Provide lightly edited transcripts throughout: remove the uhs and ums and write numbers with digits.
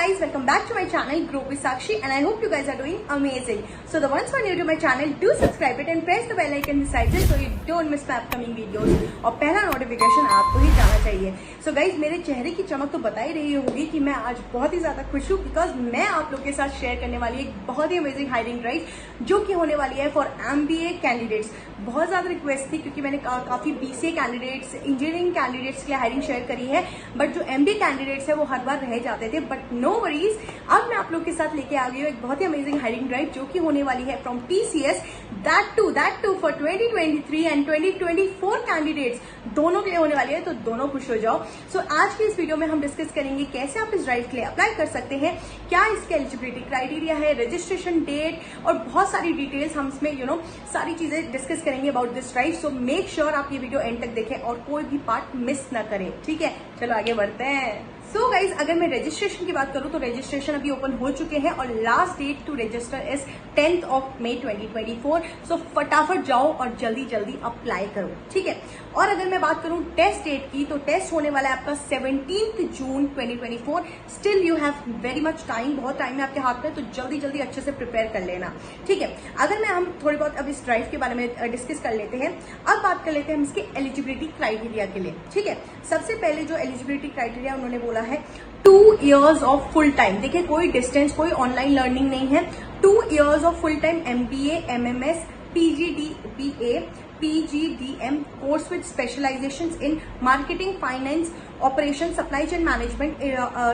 guys, welcome back to my channel Grow with Sakshi and I hope you guys are doing amazing. So the ones who are new to my channel, do subscribe it and press the bell icon beside it so you don't miss my upcoming videos. और पहला notification आपको ही जाना चाहिए. So guys, मेरे चेहरे की चमक तो बता ही रही होगी कि मैं आज बहुत ही ज्यादा खुश हूँ बिकॉज मैं आप लोग के साथ शेयर करने वाली एक बहुत ही अमेजिंग हायरिंग ड्राइव जो कि होने वाली है फॉर MBA कैंडिडेट्स. बहुत ज्यादा रिक्वेस्ट थी क्योंकि मैंने काफी BCA कैंडिडेट्स, इंजीनियरिंग कैंडिडेट्स के लिए हायरिंग शेयर करी है, बट जो MBA कैंडिडेट्स है वो हर बार रह जाते थे. बट नो वरीज, अब मैं आप लोग के साथ लेके आ गई हूँ एक बहुत ही अमेजिंग हायरिंग ड्राइव जो कि होने वाली है from TCS, that too for 2023 and 2024 candidates. दोनों के लिए होने वाली है, तो दोनों खुश हो जाओ. सो आज की इस वीडियो में हम डिस्कस करेंगे कैसे आप इस ड्राइव के लिए अप्लाई कर सकते हैं, क्या इसके एलिजिबिलिटी क्राइटेरिया है, रजिस्ट्रेशन डेट और बहुत सारी डिटेल्स हम इसमें सारी चीजें डिस्कस करेंगे about this drive. So make sure आप ये वीडियो एंड तक देखें और कोई भी पार्ट मिस ना करें. ठीक है, चलो आगे बढ़ते हैं. सो गाइज, अगर मैं रजिस्ट्रेशन की बात करूं तो रजिस्ट्रेशन अभी ओपन हो चुके हैं और last date to register is 10th of May 2024. So फटाफट जाओ और जल्दी जल्दी अप्लाई करो. ठीक है, और अगर मैं बात करूं टेस्ट डेट की तो टेस्ट होने वाला है आपका 17th June 2024. Still you have very much time, बहुत टाइम है आपके हाथ में, तो जल्दी जल्दी अच्छे से प्रिपेयर कर लेना. ठीक है, अगर हम थोड़ी बहुत अब इस ड्राइव के बारे में डिस्कस कर लेते हैं. अब बात कर लेते हैं हम इसके एलिजिबिलिटी क्राइटेरिया के लिए. ठीक है, सबसे पहले जो एलिजिबिलिटी क्राइटेरिया उन्होंने बोला है 2 years ऑफ फुल टाइम. देखिए, कोई डिस्टेंस, कोई ऑनलाइन लर्निंग नहीं है. 2 years of full time MBA, MMS, PGDBA, PGDM course with specialization in marketing, finance, operation, supply chain management,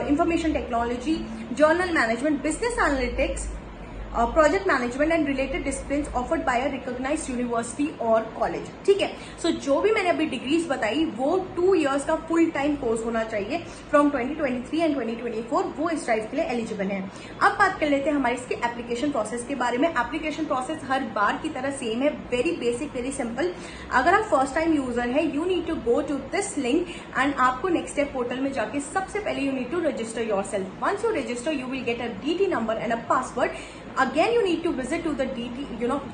information technology, general management, business analytics, project management and related discipline offered by a recognised university और college. ठीक है, सो जो भी मैंने अभी degrees बताई वो 2 years का फुल टाइम कोर्स होना चाहिए फ्रॉम 2023 एंड 2024. वो इस ड्राइव के लिए एलिजिबल है. अब बात कर लेते हैं हमारे इसके एप्लीकेशन प्रोसेस के बारे में. एप्लीकेशन प्रोसेस हर बार की तरह सेम है, वेरी बेसिक, वेरी सिंपल. अगर आप फर्स्ट टाइम यूजर है, you need to go to this link and आपको नेक्स्ट स्टेप पोर्टल में जाके सबसे पहले you need to register yourself. Once you register you will get a DT number and a password. Again, you need to visit to the DT,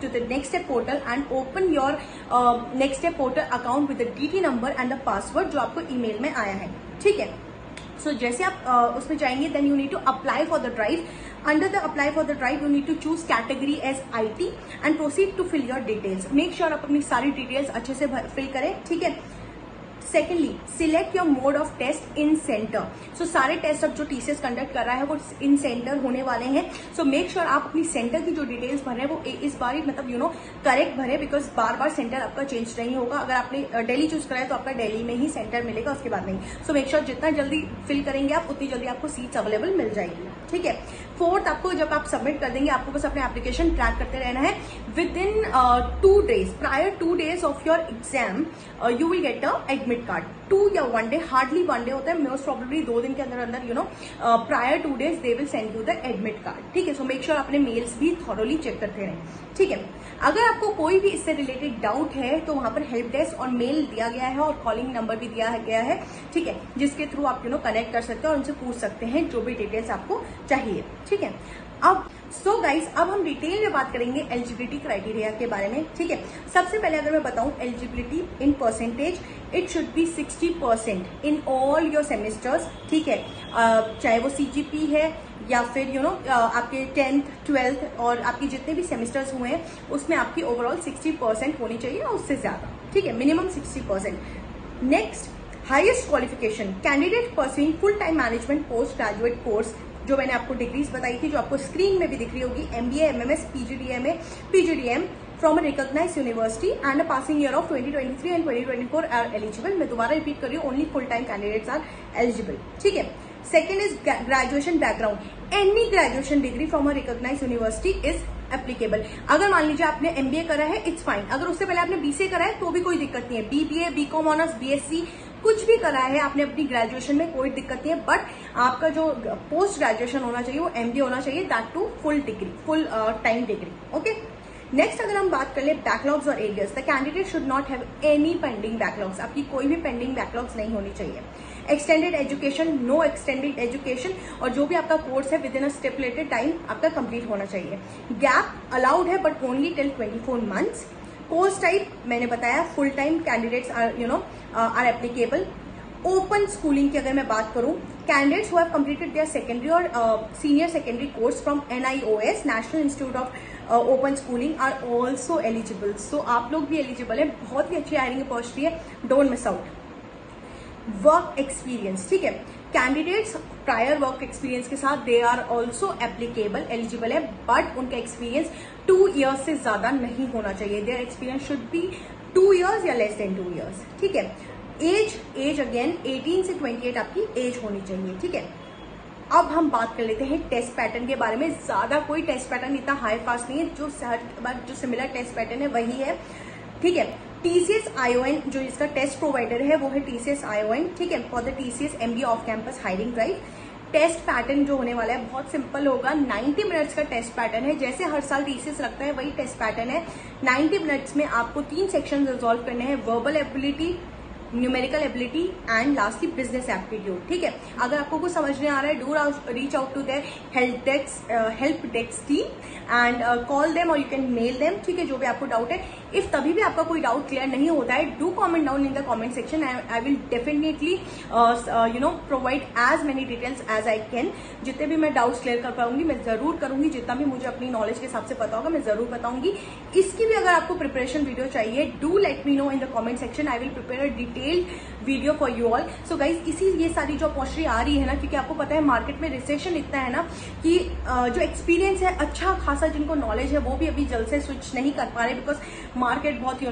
to the Next Step portal and open your Next Step portal account with the DT number and the password जो आपको email में आया है. ठीक है, सो जैसे आप उसमें जाएंगे then you need to apply for the drive. Under the apply for the drive, you need to choose category as IT and proceed to fill your details. Make sure आप अपनी सारी डिटेल्स अच्छे से फिल करें. ठीक है, secondly select your mode of test in centre. So सारे test अब जो TCS कंडक्ट कर रहा है वो इन सेंटर होने वाले हैं. सो मेक श्योर आप अपनी सेंटर की जो डिटेल्स भर रहे हैं वो इस बार ही करेक्ट भरे, बिकॉज बार बार सेंटर आपका चेंज नहीं होगा. अगर आपने दिल्ली चूज करा है तो आपका दिल्ली में ही सेंटर मिलेगा, उसके बाद नहीं. सो मेक श्योर जितना जल्दी फिल करेंगे आप उतनी जल्दी आपको सीट्स अवेलेबल मिल जाएगी. ठीक है, फोर्थ, आपको जब आप सबमिट कर देंगे आपको बस अपने एप्लीकेशन ट्रैक करते रहना है. With in 2 days, prior 2 days of your exam you will get a admit card. 2 या 1 day, हार्डली 1 day होता है, मोस्ट प्रोबेबली 2 दिन के अंदर prior 2 days they will send you the admit card. ठीक है, सो मेक श्योर अपने mails भी थॉरोली चेक करते रहें. ठीक है, अगर आपको कोई भी इससे रिलेटेड डाउट है तो वहां पर हेल्प डेस्क और मेल दिया गया है और कॉलिंग नंबर भी दिया गया है. ठीक है, जिसके थ्रू आप कनेक्ट कर सकते हैं और उनसे पूछ सकते हैं जो भी डिटेल्स आपको चाहिए. ठीक है, अब सो गाइज, अब हम डिटेल में बात करेंगे एलिजिबिलिटी क्राइटेरिया के बारे में. ठीक है, सबसे पहले अगर मैं बताऊं eligibility in percentage, it should be 60% in all your semesters. ठीक है, चाहे वो CGP है या फिर आपके 10th 12th और आपके जितने भी सेमेस्टर्स हुए हैं उसमें आपकी ओवरऑल 60% होनी चाहिए और उससे ज्यादा. ठीक है, minimum 60%. Next, highest qualification candidate pursuing full time management post graduate course, जो मैंने आपको डिग्रीज बताई थी जो आपको स्क्रीन में भी दिख रही होगी. MBA, MMS, PGDM from a recognised university and a passing year of 2023 and 2024 are eligible. मैं दोबारा रिपीट कर रही हूँ, only full time candidates are eligible. ठीक है, second is graduation background. Any graduation degree from a recognised university is applicable. अगर मान लीजिए आपने MBA करा है, इट्स फाइन. अगर उससे पहले आपने BCA करा है तो भी कोई दिक्कत नहीं है. BBA, BCom ऑनर्स, BSc कुछ भी करा है आपने अपनी ग्रेजुएशन में, कोई दिक्कत नहीं है. बट आपका जो पोस्ट ग्रेजुएशन होना चाहिए वो MBA होना चाहिए, that too full degree, full time degree. Okay, next अगर हम बात कर ले बैकलॉग्स और arrears, the candidate should not have any pending backlogs. आपकी कोई भी पेंडिंग बैकलॉग्स नहीं होनी चाहिए. Extended education, no extended education, और जो भी आपका कोर्स है within a stipulated time आपका कंप्लीट होना चाहिए. गैप अलाउड है but only till 24 months. Course type मैंने बताया, full time candidates are applicable. Open schooling की अगर मैं बात करूं, candidates who have completed their secondary और senior secondary course from NIOS national institute of open schooling are also eligible. So आप लोग भी एलिजिबल है, बहुत ही अच्छी हायरिंग अपॉर्चुनिटी है, don't miss out. Work experience, ठीक है, कैंडिडेट्स प्रायर वर्क एक्सपीरियंस के साथ they are also applicable, eligible है, बट उनका एक्सपीरियंस 2 ईयर्स से ज्यादा नहीं होना चाहिए। Their experience should be 2 years या लेस देन 2 ईयर्स, ठीक है। एज अगेन 18 से 28 आपकी एज होनी चाहिए, ठीक है। अब हम बात कर लेते हैं टेस्ट पैटर्न के बारे में। ज्यादा कोई टेस्ट पैटर्न इतना हाई फास्ट नहीं है, जो सिमिलर टेस्ट पैटर्न है वही है, ठीक है। TCS ION जो इसका टेस्ट प्रोवाइडर है वो है TCS ION, ठीक है, for the TCS MBA off campus hiring drive. Test pattern जो होने वाला है बहुत सिंपल होगा, 90 मिनट्स का टेस्ट पैटर्न है, जैसे हर साल TCS रखता है वही टेस्ट पैटर्न है। 90 मिनट्स में आपको 3 सेक्शन रिजॉल्व करने हैं, verbal ability, numerical ability and lastly business aptitude, ठीक है। अगर आपको कुछ समझ नहीं आ रहा है, do reach out to their help desk team and call them और यू कैन मेल देम, ठीक है, जो भी आपको डाउट है। इफ तभी भी आपका कोई डाउट क्लियर नहीं होता है, do comment down in the comment section, I will definitely provide as many details as I can. जितने भी मैं डाउट्स क्लियर कर पाऊंगी मैं जरूर करूंगी, जितना भी मुझे अपनी नॉलेज के हिसाब से पता होगा मैं जरूर बताऊंगी। इसकी भी अगर आपको प्रिपरेशन वीडियो चाहिए, do let me know in the comment section, I will prepare a detail video for you all. So guys ये सारी जो अपॉर्चुनिटी आ रही है ना, क्योंकि आपको पता है मार्केट में रिसेशन इतना है ना कि जो एक्सपीरियंस है अच्छा खासा, जिनको नॉलेज है वो भी अभी जल्द से स्विच नहीं कर पा रहे, बिकॉज मार्केट बहुत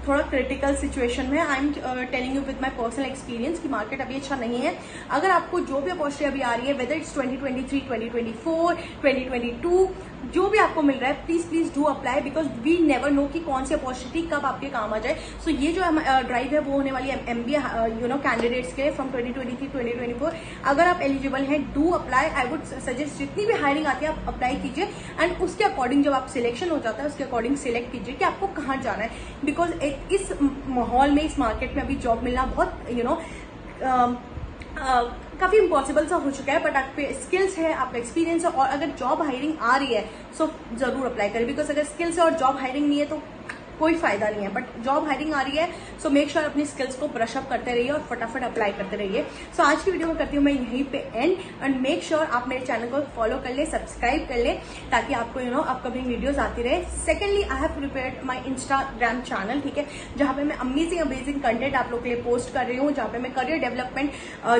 थोड़ा क्रिटिकल सिचुएशन में। I am telling you with my personal experience कि मार्केट अभी अच्छा नहीं है। अगर आपको जो भी अपॉर्चुनिटी अभी आ रही है, वेदर इट्स 2023, 2024, 2022, जो भी आपको मिल रहा है, please do apply, because we never know कि कौन सी अपॉर्चुनिटी कब आपके काम आ जाए। सो ये जो ड्राइव है वो होने वाली है MBA कैंडिडेट्स के फ्रॉम 2023, 2024। अगर आप एलिजिबल हैं, do apply. I would suggest जितनी भी हायरिंग आती है आप अप्लाई कीजिए एंड उसके अकॉर्डिंग जब आप सिलेक्शन हो जाता है उसके अकॉर्डिंग सिलेक्ट कीजिए कि आपको कहाँ जाना है, बिकॉज इस माहौल में, इस मार्केट में अभी जॉब मिलना बहुत काफी इम्पॉसिबल सा हो चुका है। बट आप पे स्किल्स है, आपका एक्सपीरियंस है, और अगर जॉब हायरिंग आ रही है सो जरूर अप्लाई करें, बिकॉज अगर स्किल्स है और जॉब हायरिंग नहीं है तो कोई फायदा नहीं है। बट जॉब हायरिंग आ रही है सो मेक श्योर अपनी स्किल्स को ब्रश अप करते रहिए और फटाफट अप्लाई करते रहिए। सो आज की वीडियो में करती हूँ मैं यहीं पे एंड मेक श्योर आप मेरे चैनल को फॉलो कर ले, सब्सक्राइब कर ले, ताकि आपको अपकमिंग वीडियोस आती रहे। Secondly I have prepared my Instagram channel, ठीक है, जहां पे मैं अमेजिंग कंटेंट आप लोग के लिए पोस्ट कर रही हूँ, जहां पे मैं career development,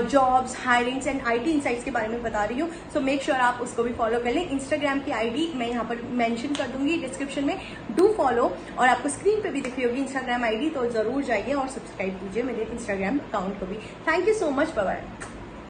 jobs, hirings and IT insights के बारे में बता रही हूँ। सो मेक श्योर आप उसको भी फॉलो कर लें। इंस्टाग्राम की ID मैं यहाँ पर मेंशन कर दूंगी डिस्क्रिप्शन में, डू फॉलो। और आपको स्क्रीन पे भी दिख रही होगी इंस्टाग्राम ID, तो जरूर जाइए और सब्सक्राइब कीजिए मेरे इंस्टाग्राम अकाउंट को भी। Thank you so much, bye bye.